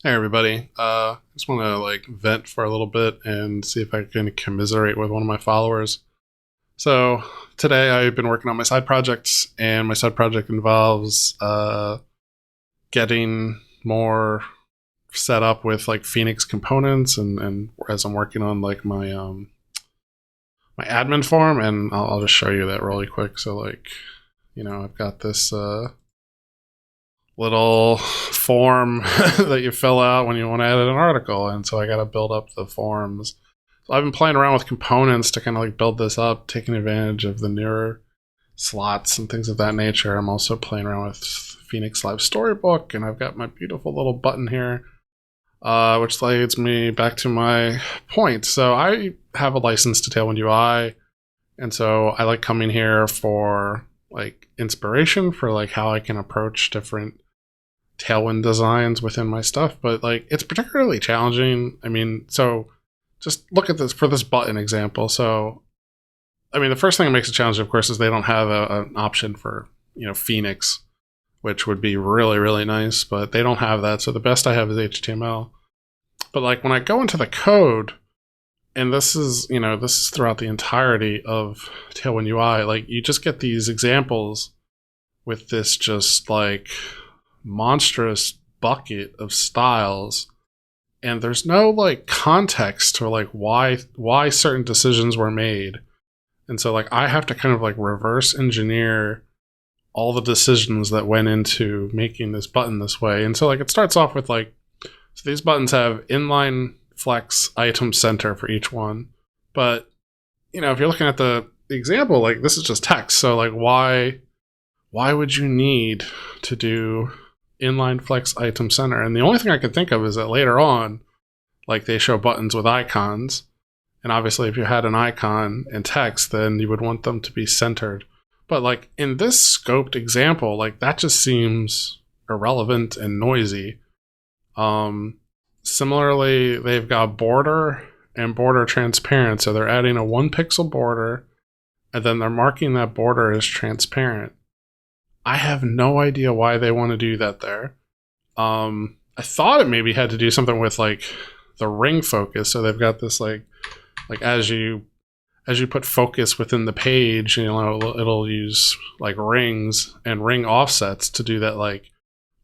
Hey everybody. Just want to vent for a little bit and see if I can commiserate with one of my followers. So today I've been working on my side projects, and my side project involves getting more set up with like Phoenix components, and as I'm working on like my admin form, and I'll just show you that really quick. So I've got this little form that you fill out when you want to edit an article, and so I got to build up the forms. So I've been playing around with components to kind of like build this up, taking advantage of the newer slots and things of that nature. I'm also playing around with Phoenix Live Storybook, and I've got my beautiful little button here, which leads me back to my point. So I have a license to Tailwind UI, and so I like coming here for like inspiration for like how I can approach different Tailwind designs within my stuff, but like it's particularly challenging. I mean, so just look at this for this button example. So, I mean, the first thing that makes it challenging, of course, is they don't have an option for Phoenix, which would be really really nice, but they don't have that. So the best I have is HTML. But like when I go into the code, and this is throughout the entirety of Tailwind UI, like you just get these examples with this just like monstrous bucket of styles, and there's no like context to like why certain decisions were made. And so like I have to kind of like reverse engineer all the decisions that went into making this button this way. And so like it starts off with like, so these buttons have inline flex item center for each one, but if you're looking at the example, like this is just text. So like why would you need to do inline flex item center? And the only thing I could think of is that later on, like they show buttons with icons, and obviously if you had an icon and text, then you would want them to be centered. But like in this scoped example, like that just seems irrelevant and noisy. Similarly, they've got border and border transparent, so they're adding a 1 pixel border, and then they're marking that border as transparent. I have no idea why they want to do that there. I thought it maybe had to do something with like the ring focus. So they've got this like as you put focus within the page, it'll use like rings and ring offsets to do that like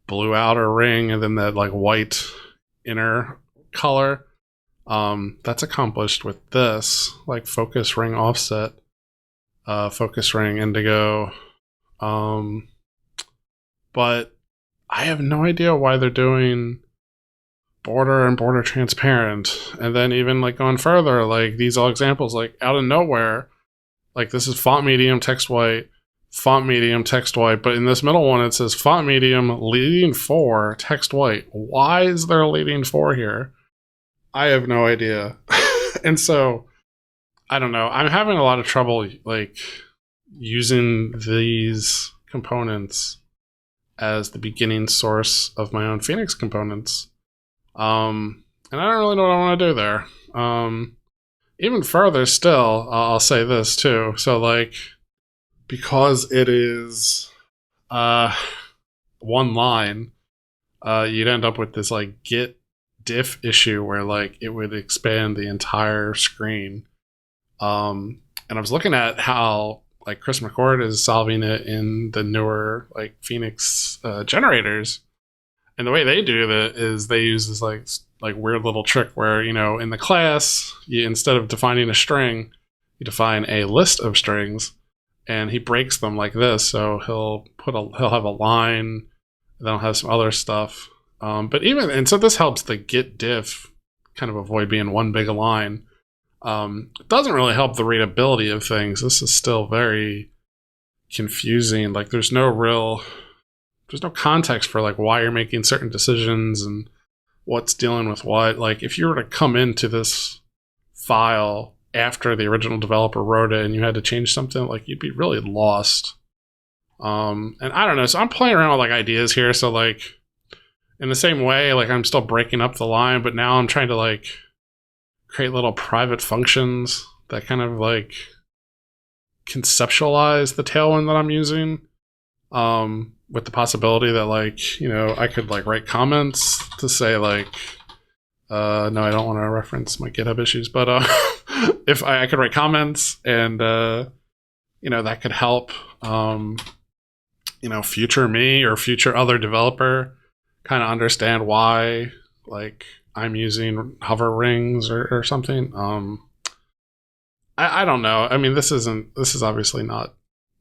blue outer ring and then that like white inner color. That's accomplished with this like focus ring offset, focus ring indigo. But I have no idea why they're doing border and border transparent. And then even like going further, like these all examples, like out of nowhere, like this is font medium, text white, font medium, text white. But in this middle one, it says font medium, leading 4, text white. Why is there a leading 4 here? I have no idea. And so, I don't know. I'm having a lot of trouble like using these components as the beginning source of my own Phoenix components. And I don't really know what I want to do there. Even further still, I'll say this too. So like, because it is one line, you'd end up with this like git diff issue where like it would expand the entire screen. And I was looking at how like Chris McCord is solving it in the newer like Phoenix generators, and the way they do that is they use this like weird little trick where in the class you, instead of defining a string, you define a list of strings, and he breaks them like this. So he'll have a line, then he'll have some other stuff. And so this helps the git diff kind of avoid being one big line. It doesn't really help the readability of things. This is still very confusing. Like there's no context for like why you're making certain decisions and what's dealing with what. Like if you were to come into this file after the original developer wrote it and you had to change something, like you'd be really lost. And I don't know. So I'm playing around with like ideas here. So like in the same way, like I'm still breaking up the line, but now I'm trying to like create little private functions that kind of like conceptualize the Tailwind that I'm using. with the possibility that like, you know, I could like write comments to say like, no, I don't want to reference my GitHub issues, but if I could write comments and you know, that could help, you know, future me or future other developer kind of understand why like I'm using hover rings or something. I don't know. I mean, this is obviously not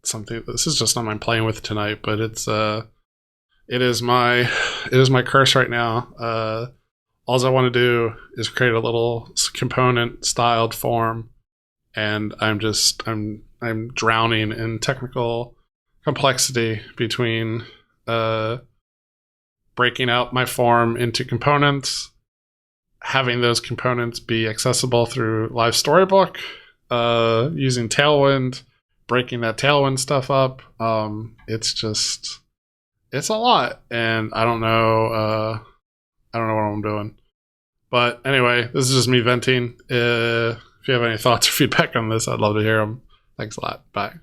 something, this is just something I'm playing with tonight, but it is my curse right now. All I want to do is create a little component styled form, and I'm drowning in technical complexity between breaking out my form into components, having those components be accessible through Live Storybook, using Tailwind, breaking that Tailwind stuff up. It's a lot, and I don't know what I'm doing. But anyway, this is just me venting. If you have any thoughts or feedback on this, I'd love to hear them. Thanks a lot. Bye.